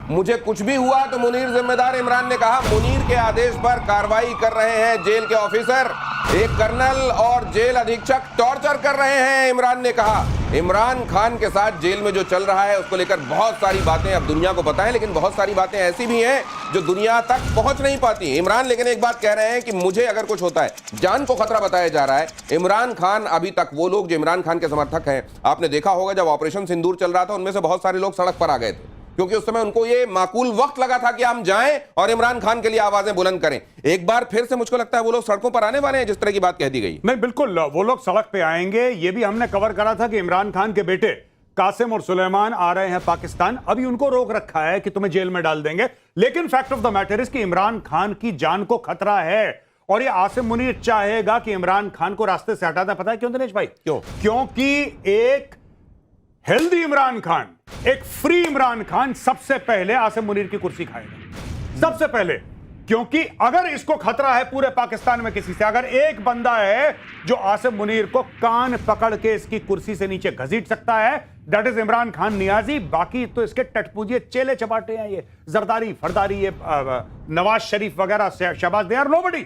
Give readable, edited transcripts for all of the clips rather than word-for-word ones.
मुझे कुछ भी हुआ तो मुनीर जिम्मेदार। इमरान ने कहा मुनीर के आदेश पर कार्रवाई कर रहे हैं जेल के ऑफिसर, एक कर्नल और जेल अधीक्षक टॉर्चर कर रहे हैं। इमरान ने कहा इमरान खान के साथ जेल में जो चल रहा है उसको लेकर बहुत सारी बातें अब दुनिया को पता है, लेकिन बहुत सारी बातें ऐसी भी हैं जो दुनिया तक पहुंच नहीं पाती। इमरान लेकिन एक बात कह रहे हैं कि मुझे अगर कुछ होता है, जान को खतरा बताया जा रहा है। इमरान खान अभी तक, वो लोग जो इमरान खान के समर्थक हैं, आपने देखा होगा जब ऑपरेशन सिंदूर चल रहा था उनमें से बहुत सारे लोग सड़क पर आ गए थे, क्योंकि उस समय उनको ये माकूल वक्त लगा था कि हम जाएं और इमरान खान के लिए आवाजें बुलंद करें। एक बार फिर से मुझको लगता है वो लोग सड़कों पर आने वाले हैं, जिस तरह की बात कह दी गई। नहीं, बिल्कुल वो लोग सड़क पे आएंगे। ये भी हमने कवर करा था कि इमरान खान के बेटे कासिम और सुलेमान आ रहे हैं पाकिस्तान। अभी उनको रोक रखा है कि तुम्हें जेल में डाल देंगे, लेकिन fact of the matter is कि इमरान खान की जान को खतरा है और ये आसिम मुनीर चाहेगा कि इमरान खान को रास्ते से हटा दें। पता है क्यों दिनेश भाई? क्यों? क्योंकि एक हेल्दी इमरान खान, एक फ्री इमरान खान सबसे पहले आसिम मुनीर की कुर्सी खाएगा, सबसे पहले। क्योंकि अगर इसको खतरा है पूरे पाकिस्तान में किसी से, अगर एक बंदा है जो आसिम मुनीर को कान पकड़ के इसकी कुर्सी से नीचे घसीट सकता है, दैट इज इमरान खान नियाजी। बाकी तो इसके टटपूजिए चेले चपाटे हैं, ये जरदारी फरदारी, ये नवाज शरीफ वगैरह, शहबाज, दे आर नोबडी।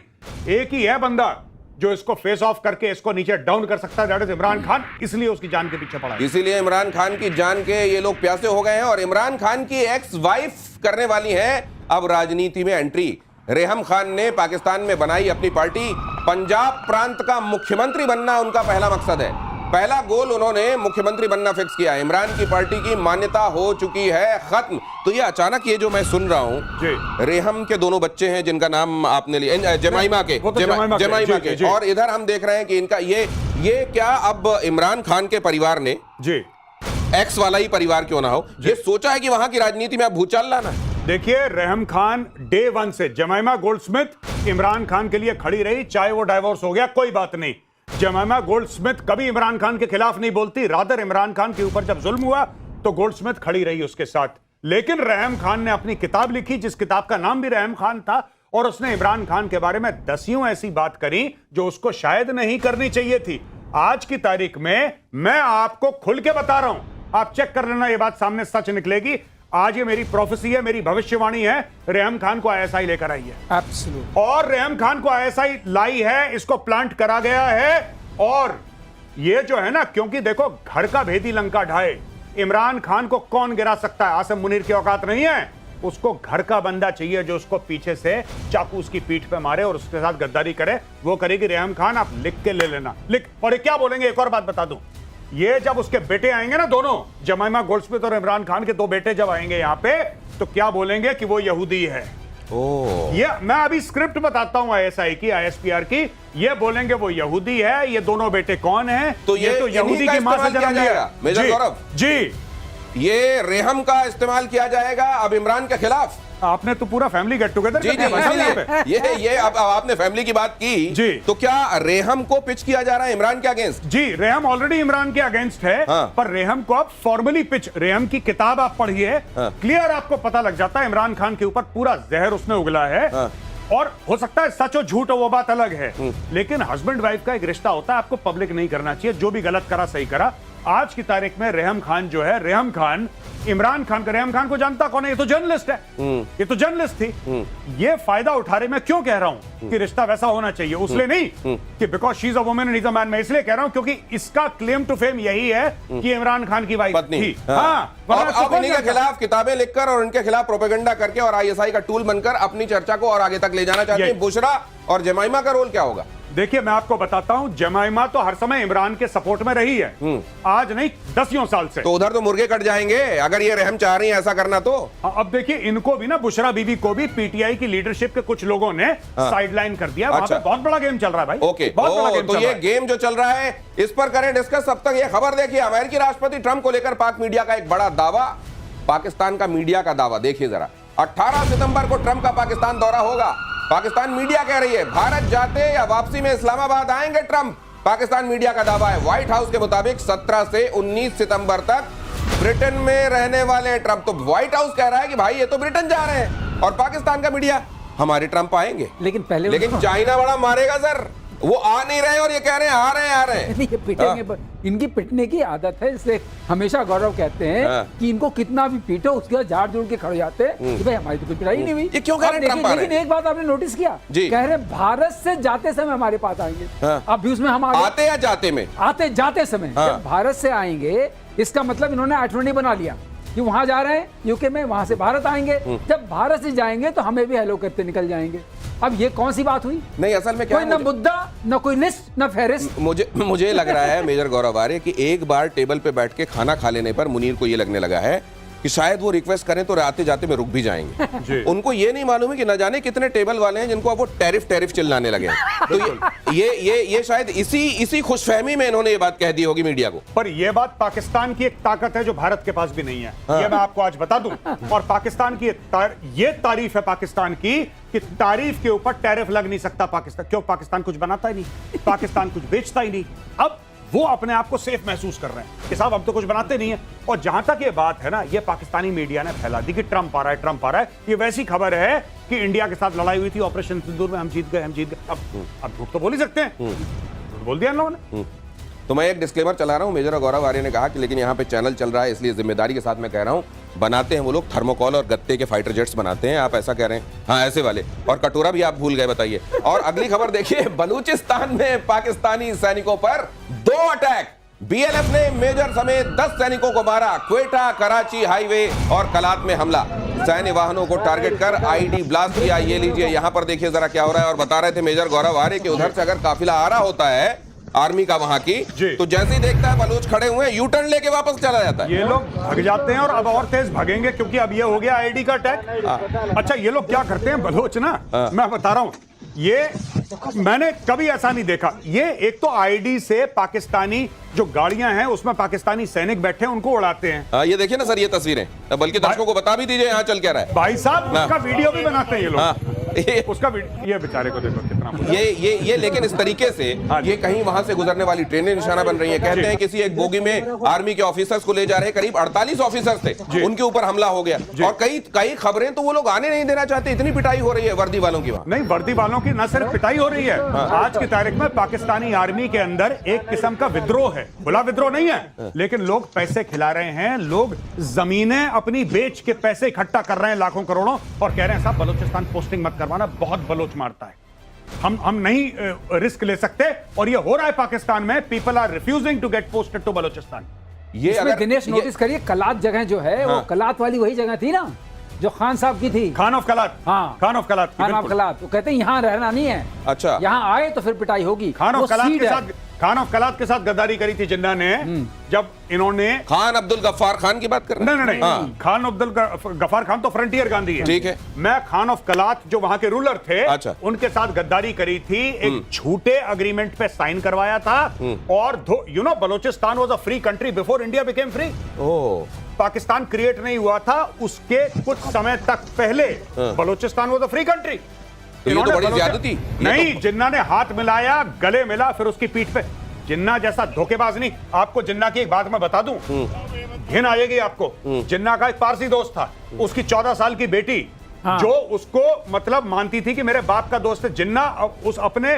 एक ही है बंदा जो इसको फेस ऑफ करके इसको नीचे डाउन कर सकता है, दैट इज इमरान खान। इसलिए उसकी जान के पीछे पड़ा है। इसीलिए इमरान खान की जान के ये लोग प्यासे हो गए हैं। और इमरान खान की एक्स वाइफ करने वाली है अब राजनीति में एंट्री। रेहम खान ने पाकिस्तान में बनाई अपनी पार्टी। पंजाब प्रांत का मुख्यमंत्री बनना उनका पहला मकसद है। पहला गोल उन्होंने मुख्यमंत्री बनना फिक्स किया। इमरान की पार्टी की मान्यता हो चुकी है खत्म। तो ये अचानक ये जो मैं सुन रहा हूं, रेहम के दोनों बच्चे हैं जिनका नाम आपने लिया, जमाइमा के, जमाइमा के, और इधर हम देख रहे हैं कि इनका ये क्या अब इमरान खान के परिवार ने, एक्स वाला ही परिवार क्यों ना हो, ये सोचा है कि वहां की राजनीति में अब भूचाल लाना। देखिए, रेहम खान डे वन से, जमाइमा गोल्डस्मिथ इमरान खान के लिए खड़ी रही, चाहे वो डाइवोर्स हो गया कोई बात नहीं। जमाइमा गोल्डस्मिथ कभी इमरान खान के खिलाफ नहीं बोलती, रादर इमरान खान के ऊपर जब जुल्म हुआ तो गोल्डस्मिथ खड़ी रही उसके साथ। लेकिन रेहम खान ने अपनी किताब लिखी जिस किताब का नाम भी रेहम खान था, और उसने इमरान खान के बारे में दसियों ऐसी बात करी जो उसको शायद नहीं करनी चाहिए थी। आज की तारीख में मैं आपको खुल के बता रहा हूं, आप चेक कर लेना, ये बात सामने सच निकलेगी। आज ये मेरी प्रोफेसी है, मेरी भविष्यवाणी है, रेहम खान को आईएसआई लेकर आई है। एब्सोल्यूट। और रेहम खान को आईएसआई लाई है, इसको प्लांट करा गया है। और ये जो है ना, क्योंकि देखो, घर का भेदी लंका ढाए, इमरान खान को कौन गिरा सकता है? आसिम मुनीर की औकात नहीं है। उसको घर का बंदा चाहिए जो उसको पीछे से चाकू उसकी पीठ पे मारे और उसके साथ गद्दारी करे। वो करेगी रेहम खान, आप लिख के ले लेना, लिख। और ये क्या बोलेंगे, एक और बात बता दूं, ये जब उसके बेटे आएंगे ना, दोनों, जमाइमा गोल्डस्मिथ और इमरान खान के दो बेटे जब आएंगे यहां पे, तो क्या बोलेंगे कि वो यहूदी है। ये मैं अभी स्क्रिप्ट बताता हूं आईएसआई की, आईएसपीआर की। ये बोलेंगे वो यहूदी है। ये दोनों बेटे कौन हैं? तो ये तो यहूदी की मां से जन्म लिया। मेजर गौरव जी, ये रेहम का इस्तेमाल किया जाएगा अब इमरान के खिलाफ। आपने तो पूरा फैमिली गेट टुगेदर ये अब आपने फैमिली की बात की जी, तो क्या रेहम को पिच किया जा रहा है इमरान के अगेंस्ट? जी, रेहम ऑलरेडी इमरान के अगेंस्ट है। हाँ। पर रेहम को अब फॉर्मली पिच, रेहम की किताब आप पढ़िए, क्लियर आपको पता लग जाता है इमरान खान के ऊपर पूरा जहर उसने उगला है। और हो सकता है सच हो झूठ हो, वो बात अलग है, लेकिन हस्बैंड वाइफ का एक रिश्ता होता है, आपको पब्लिक नहीं करना चाहिए। जो भी गलत करा सही करा। आज की तारीख में रेहम खान जो है, रेहम खान इमरान खान का, रेहम खान को जानता कौन है? ये तो जर्नलिस्ट है, ये तो जर्नलिस्ट थी। ये फायदा उठा रहे। मैं क्यों कह रहा हूं कि रिश्ता वैसा होना चाहिए? उसलिए नहीं कि because she is a woman and is a man. मैं इसलिए कह रहा हूं क्योंकि इसका क्लेम टू फेम यही है कि इमरान खान की वाइफ थी। अब इन्हीं के खिलाफ किताबें लिखकर और उनके खिलाफ प्रोपेगेंडा करके और आईएसआई का टूल बनकर अपनी चर्चा को और आगे तक ले जाना चाहते हैं। बुशरा और जमाइमा का रोल क्या होगा? देखिए, मैं आपको बताता हूं, जमाइमा तो हर समय इमरान के सपोर्ट में रही है, आज नहीं दसियों साल से। तो उधर तो मुर्गे कट जाएंगे अगर ये रहम चाह रही है ऐसा करना तो। अब देखिए, इनको भी ना, बुशरा बीबी को भी पीटीआई की लीडरशिप के कुछ लोगों ने साइडलाइन कर दिया। वहां पे बहुत बड़ा गेम चल रहा है भाई। ओके, तो ये गेम जो चल रहा है इस पर करें डिस्कस। अब तक ये खबर देखिए, अमेरिकी राष्ट्रपति ट्रंप को लेकर पाक मीडिया का एक बड़ा दावा, पाकिस्तान का मीडिया का दावा देखिए जरा। 18 सितंबर को ट्रंप का पाकिस्तान दौरा होगा। पाकिस्तान मीडिया कह रही है भारत जाते या वापसी में इस्लामाबाद आएंगे ट्रंप। पाकिस्तान मीडिया का दावा है। व्हाइट हाउस के मुताबिक 17 से 19 सितंबर तक ब्रिटेन में रहने वाले ट्रंप। तो व्हाइट हाउस कह रहा है कि भाई ये तो ब्रिटेन जा रहे हैं, और पाकिस्तान का मीडिया हमारे ट्रंप आएंगे। लेकिन चाइना बड़ा मारेगा सर। वो आ नहीं रहे और ये कह रहे हैं आ रहे हैं, आ रहे हैं। ये पिटेंगे, इनकी पिटने की आदत है, इसलिए हमेशा गौरव कहते हैं कि इनको कितना भी पीटो उसके बाद झाड़ जोड़ के खड़े जाते हैं कि भाई हमारी तो कोई पिटाई नहीं हुई। ये क्यों कह रहे हैं ट्रम्प आ रहे हैं? लेकिन एक बात आपने नोटिस किया, कह रहे भारत से जाते समय हमारे पास आएंगे। अब भी उसमें हम आते या जाते में, आते जाते समय जब भारत से आएंगे, इसका मतलब इन्होंने आइटरनी बना लिया कि वहां जा रहे हैं यूके में, वहां से भारत आएंगे, जब भारत से जाएंगे तो हमें भी हेलो करते निकल जाएंगे। अब ये कौन सी बात हुई? नहीं, असल में क्या कोई न मुद्दा, न कोई लिस्ट, न फहरिस्त। मुझे लग रहा है मेजर गौरव आर्य कि एक बार टेबल पे बैठ के खाना खा लेने पर मुनीर को ये लगने लगा है कि शायद वो रिक्वेस्ट करें तो आते जाते में रुक भी जाएंगे। उनको ये नहीं मालूम है कि न जाने कितने टेबल वाले हैं जिनको अब वो टैरिफ चिल्लाने लगे हैं। तो ये शायद इसी खुशफहमी में इन्होंने ये बात कह दी होगी मीडिया को। पर ये बात पाकिस्तान की एक ताकत है जो भारत के पास भी नहीं है। ये मैं आपको आज बता दूं। और पाकिस्तान की ये तारीफ है पाकिस्तान की कि तारीफ के ऊपर टैरिफ लग नहीं सकता पाकिस्तान। क्यों? पाकिस्तान कुछ बनाता ही नहीं, पाकिस्तान कुछ बेचता ही नहीं। अब वो अपने आप को सेफ महसूस कर रहे हैं कि साहब हम तो कुछ बनाते नहीं है। और जहां तक ये बात है ना, ये पाकिस्तानी मीडिया ने फैला दी कि ट्रंप आ रहा है, ट्रंप आ रहा है। ये वैसी खबर है कि इंडिया के साथ लड़ाई हुई थी ऑपरेशन सिंदूर में, हम जीत गए। अब झूठ तो बोल ही सकते हैं, झूठ बोल दिया इन लोगों ने। तो मैं एक डिस्क्लेमर चला रहा हूं, मेजर गौरव आर्य ने कहा कि लेकिन यहां पे चैनल चल रहा है इसलिए जिम्मेदारी के साथ मैं कह रहा हूं, बनाते हैं वो लोग थर्मोकॉल और गत्ते के फाइटर जेट्स बनाते हैं, आप ऐसा कह रहे हैं? हाँ, ऐसे वाले। और कटोरा भी आप भूल गए, बताइए। और अगली खबर देखिए, बलूचिस्तान में पाकिस्तानी सैनिकों पर 2 अटैक। बीएलएफ ने मेजर समेत 10 सैनिकों को मारा। क्वेटा कराची हाईवे और कलात में हमला, सैन्य वाहनों को टारगेट कर आईडी ब्लास्ट किया। ये लीजिए, यहां पर देखिए जरा क्या हो रहा है। और बता रहे थे मेजर गौरव आर्य कि उधर से अगर काफिला आ रहा होता है आर्मी का वहां की, तो जैसे ही देखता है बलूच खड़े हुए हैं, यू टर्न लेके वापस चला जाता है। ये लोग भाग जाते हैं और अब और तेज भागेंगे क्योंकि अब ये हो गया आईडी का अटैक। अच्छा, ये लोग क्या करते हैं बलूच ना, मैं बता रहा हूं, ये मैंने कभी ऐसा नहीं देखा। ये एक तो आईडी से पाकिस्तानी जो गाड़ियां हैं उसमें पाकिस्तानी सैनिक बैठे हैं, उनको उड़ाते हैं। ये देखिए ना सर, ये तस्वीरें, बल्कि दर्शकों को बता भी दीजिए यहाँ चल क्या रहा है। भाई साहब, उसका वीडियो भी बनाते हैं ये लोग। उसका ये बेचारे को देखो कितना ये लेकिन इस तरीके से ये कहीं वहां से गुजरने वाली ट्रेनें निशाना बन रही हैं। कहते हैं किसी एक बोगी में आर्मी के ऑफिसर्स को ले जा रहे, करीब 48 ऑफिसर्स थे, उनके ऊपर हमला हो गया। और कई खबरें तो वो लोग आने नहीं देना चाहते, इतनी पिटाई हो रही है वर्दी वालों की वहां। नहीं, वर्दी वालों की न सिर्फ पिटाई हो रही है, आज की तारीख में पाकिस्तानी आर्मी के अंदर एक किस्म का विद्रोह है। खुला विद्रोह नहीं है, लेकिन लोग पैसे खिला रहे हैं, लोग जमीनें अपनी बेच के पैसे इकट्ठा कर रहे हैं लाखों करोड़ों, और कह रहे हैं साहब बलूचिस्तान पोस्टिंग मत करवाना, बहुत बलोच मारता है, हम नहीं रिस्क ले सकते। और ये हो रहा है पाकिस्तान में। People are refusing to get posted to Balochistan. ये अगर दिनेश नोटिस करिए, कलात जगह जो है वो कलात वाली वही जगह थी ना जो खान साहब की थी, खान ऑफ कलात। हाँ, Khan of Kalat, Khan of कलात। वो कहते हैं यहाँ रहना नहीं है, अच्छा, यहाँ आए तो फिर पिटाई होगी। खान ऑफ कलात के साथ गद्दारी करी थी जिन्ना ने, जब इन्होंने खान अब्दुल गफ्फार खान की बात कर रहे हैं। नहीं, खान अब्दुल गफ्फार खान तो फ्रंटियर गांधी है, ठीक है। मैं खान ऑफ कलात जो वहां के रूलर थे, अच्छा, उनके साथ गद्दारी करी थी, एक झूठे अग्रीमेंट पे साइन करवाया था। और you know Balochistan was a free country before India became free. Pakistan create नहीं हुआ था, उसके कुछ समय तक पहले Balochistan was a free country. ये तो बड़ी ज्यादती। नहीं, जिन्ना ने हाथ मिलाया, गले मिला, फिर उसकी पीठ पे। जिन्ना जैसा धोखेबाज नहीं। आपको जिन्ना की एक बात मैं बता दूं, घिन आएगी आपको। जिन्ना का एक पारसी दोस्त था, उसकी 14 साल की बेटी, जो उसको मतलब मानती थी कि मेरे बाप का दोस्त है। जिन्ना उस अपने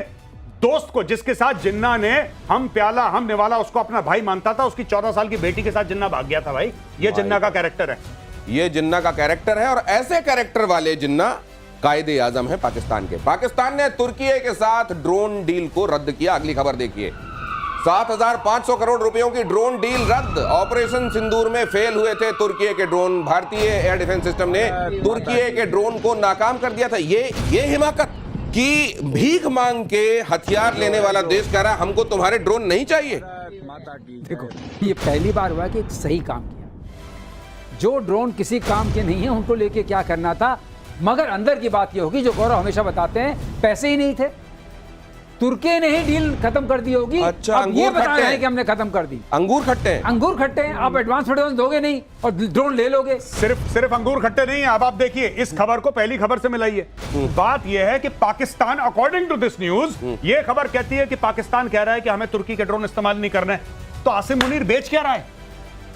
दोस्त को, जिसके साथ जिन्ना ने हम प्याला हम निवाला, उसको अपना भाई मानता था, उसकी 14 साल की बेटी के साथ जिन्ना भाग गया था। भाई, ये जिन्ना का कैरेक्टर है, ये जिन्ना का कैरेक्टर है। और ऐसे कैरेक्टर वाले जिन्ना कायदे आजम है पाकिस्तान के। पाकिस्तान ने तुर्की के साथ ड्रोन डील को रद्द किया। अगली खबर देखिए, 7,500 करोड़ रुपयों की ड्रोन डील रद्द। ऑपरेशन सिंदूर में फेल हुए थे तुर्की के ड्रोन। भारतीय एयर डिफेंस सिस्टम ने तुर्की के ड्रोन को नाकाम कर दिया था। ये हिमाकत कि भीख मांग के हथियार लेने वाला देश कह रहा है हमको तुम्हारे ड्रोन नहीं चाहिए। देखो, ये पहली बार हुआ कि एक सही काम किया। जो ड्रोन किसी काम के नहीं है उनको लेके क्या करना था। मगर अंदर की बात ये होगी, जो गौरव हमेशा बताते हैं, पैसे ही नहीं थे, तुर्की ने ही डील खत्म कर दी होगी। अच्छा, अब ये बता रहे हैं कि हमने खत्म कर दी। अंगूर खट्टे हैं, अंगूर खट्टे हैं। आप एडवांस दोगे नहीं और ड्रोन ले लोगे। सिर्फ अंगूर खट्टे नहीं है। अब आप देखिए, इस खबर को पहली खबर से मिलाइए। बात यह है कि Pakistan, according to this news, ये खबर कहती है कि पाकिस्तान कह रहा है कि हमें तुर्की के ड्रोन इस्तेमाल नहीं करना है। तो आसिम मुनीर बेच क्या रहा है?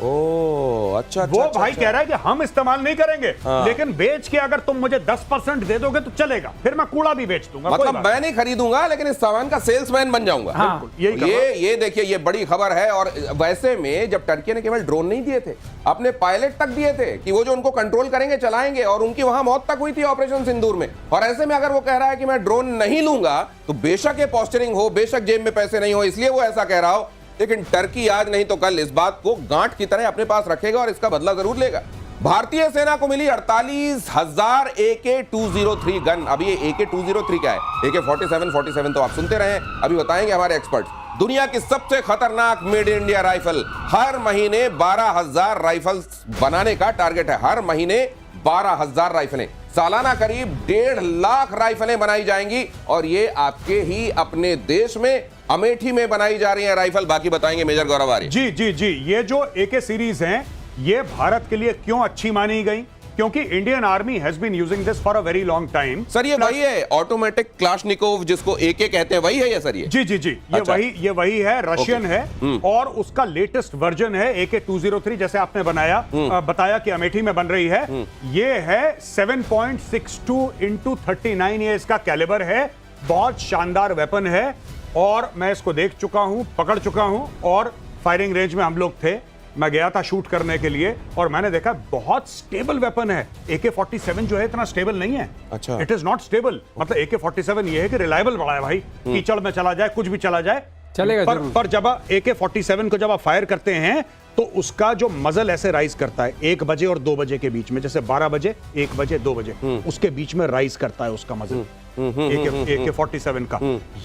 ओ अच्छा वो भाई कह रहा है कि हम इस्तेमाल नहीं करेंगे, हाँ। लेकिन बेच के अगर तुम मुझे 10% दे दोगे तो चलेगा, फिर मैं कूड़ा भी बेच दूंगा। कोई मतलब बात मैं नहीं खरीदूंगा लेकिन इस सामान का सेल्समैन बन जाऊंगा। हाँ। यही ये देखिए, ये बड़ी खबर है। और वैसे में जब टर्की ने केवल ड्रोन नहीं दिए थे, अपने पायलट तक दिए थे कि वो जो उनको कंट्रोल करेंगे, चलाएंगे, और उनकी वहां मौत तक हुई थी ऑपरेशन सिंदूर में। और ऐसे में अगर वो कह रहा है कि मैं ड्रोन नहीं लूंगा, तो बेशक ये पोस्चरिंग हो, बेशक जेब में पैसे नहीं हो, इसलिए वो ऐसा कह रहा हो, लेकिन टर्की आज नहीं तो कल इस बात को गांठ की तरह अपने पास रखेगा और इसका बदला जरूर लेगा। भारतीय सेना को मिली 48,000 AK-203 गन। अभी ये AK-203 क्या है? AK-47 तो आप सुनते रहे, अभी बताएंगे हमारे एक्सपर्ट्स। दुनिया की सबसे खतरनाक मेड इन इंडिया राइफल। हर महीने 12,000 राइफल्स बनाने का टारगेट है। हर महीने 12,000 राइफलें, सालाना करीब 1.5 लाख राइफलें बनाई जाएंगी। और ये आपके ही अपने देश में अमेठी में बनाई जा रही है राइफल। बाकी बताएंगे मेजर गौरव आर्य। जी जी जी, ये जो AK सीरीज हैं, ये भारत के लिए क्यों अच्छी मानी गई? क्योंकि Indian army has been using this for a very long time. Sir ये वही है ऑटोमेटिक क्लाशनिकोव जिसको AK कहते हैं, वही है ये सर? ये जी जी जी, अच्छा। ये वही है, रशियन है। और उसका लेटेस्ट वर्जन है AK-203, जैसे आपने बताया कि अमेठी में बन रही है। ये है 7.62 × 39, ये इसका कैलिबर है। बहुत शानदार वेपन है और मैं इसको देख चुका हूं, पकड़ चुका हूं, और फायरिंग रेंज में हम लोग थे, मैं गया था शूट करने के लिए, और मैंने देखा बहुत स्टेबल वेपन है। AK-47 जो है इतना स्टेबल नहीं है। अच्छा। It is not stable. मतलब AK-47 ये है कि रिलायबल बड़ा है भाई, कीचड़ में चला जाए, कुछ भी चला जाए चलेगा पर, पर जब AK-47 को जब आप फायर करते हैं तो उसका जो मजल ऐसे राइज करता है 1 बजे और 2 बजे के बीच में, जैसे 12 बजे, 1 बजे, 2 बजे, उसके बीच में राइज करता है उसका मजल। AK-47 का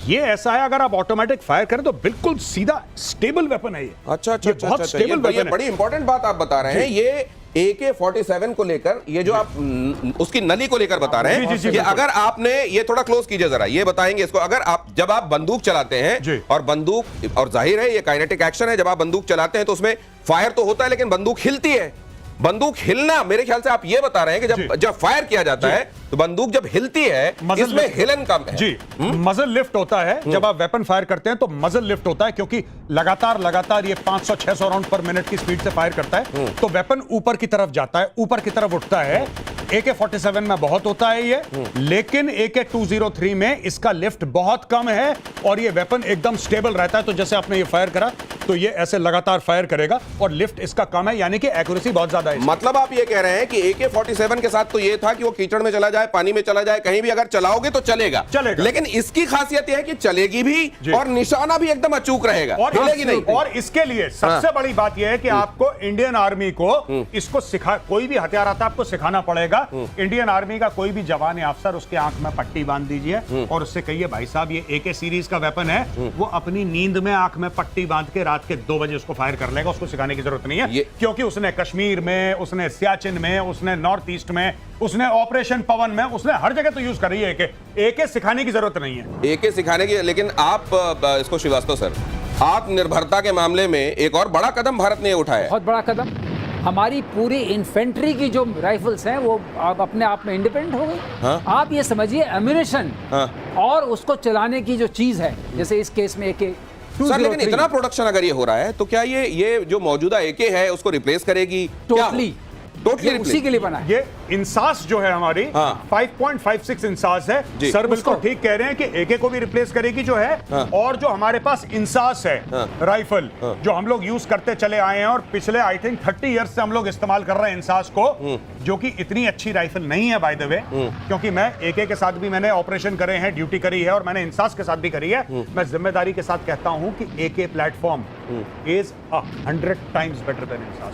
ये ऐसा है, अगर आप ऑटोमेटिक फायर करें तो बिल्कुल सीधा स्टेबल वेपन है ये। अच्छा, ये बहुत स्टेबल वेपन है। बड़ी इंपॉर्टेंट बात आप बता रहे हैं। ये AK-47 को लेकर, ये जो आप उसकी नली को लेकर बता रहे हैं, कि अगर आपने, ये थोड़ा क्लोज कीजिए जरा, ये बताएंगे इसको, अगर आप जब आप बंदूक चलाते हैं, और बंदूक, और जाहिर है ये काइनेटिक एक्शन है, जब आप बंदूक चलाते हैं तो उसमें फायर तो होता है लेकिन बंदूक हिलती है। बंदूक हिलना, मेरे ख्याल से आप ये बता रहे हैं कि जब फायर किया जाता है तो बंदूक जब हिलती है, इसमें हिलन कम है। जी, मजल लिफ्ट होता है जब आप वेपन फायर करते हैं, तो मजल लिफ्ट होता है, क्योंकि लगातार ये 500-600 राउंड पर मिनट की स्पीड से फायर करता है, तो वेपन ऊपर की तरफ जाता है, ऊपर की तरफ उठता है। AK-47 में बहुत होता है ये, लेकिन AK-203 में इसका लिफ्ट बहुत कम है और ये वेपन एकदम स्टेबल रहता है। तो जैसे आपने ये फायर करा तो ये ऐसे लगातार फायर करेगा और लिफ्ट इसका कम है, यानी कि एक्यूरेसी बहुत ज्यादा है। मतलब आप ये कह रहे हैं कि AK-47 के साथ तो ये था कि वो कीचड़ में चला जाए, पानी में चला जाए, कहीं भी अगर चलाओगे तो चलेगा, लेकिन इसकी खासियत यह है कि चलेगी भी और निशाना भी एकदम अचूक रहेगा, हिलेगी नहीं। और इसके लिए सबसे बड़ी बात यह है कि आपको इंडियन आर्मी को इसको सिखा, कोई भी हथियार आता है आपको सिखाना पड़ेगा। इंडियन आर्मी का कोई भी जवान या अफसर, उसके आंख में पट्टी बांध दीजिए और उससे कहिए भाई साहब ये AK सीरीज का वेपन है, वो अपनी नींद में आंख में पट्टी बांध के रात के 2 बजे उसको फायर कर लेगा। उसको सिखाने की जरूरत नहीं है, क्योंकि उसने कश्मीर में, उसने सियाचिन में, उसने नॉर्थ ईस्ट में, उसने ऑपरेशन पवन में, उसने हर जगह तो यूज कर रही है AK सिखाने की जरूरत नहीं है। AK सिखाने की, लेकिन आप इसको श्रीवास्तव सर, आत्मनिर्भरता के मामले में एक और बड़ा कदम भारत ने उठाया। बहुत बड़ा कदम। हमारी पूरी इन्फेंट्री की जो राइफल्स हैं वो अपने आप में इंडिपेंडेंट हो गई। हाँ? आप ये समझिए एम्यूनेशन और उसको चलाने की जो चीज है, जैसे इस केस में AK-203। सर लेकिन इतना प्रोडक्शन अगर ये हो रहा है तो क्या ये जो मौजूदा AK है उसको रिप्लेस करेगी? टोटली उसी के लिए बना है। ये इंसास जो है हमारी 5.56 इंसास है। सर बिल्कुल ठीक कह रहे हैं कि AK को भी रिप्लेस करेगी जो है। और जो हमारे पास इंसास है राइफल, जो हम लोग यूज करते चले आए हैं और पिछले आई थिंक 30 इयर्स से हम लोग इस्तेमाल कर रहे हैं इंसास को, जो कि इतनी अच्छी राइफल नहीं है बाय द वे, क्योंकि मैं AK के साथ भी मैंने ऑपरेशन करे हैं, ड्यूटी करी है, और मैंने इंसास के साथ भी करी है। मैं जिम्मेदारी के साथ कहता हूं कि AK platform is 100 times better than INSAS.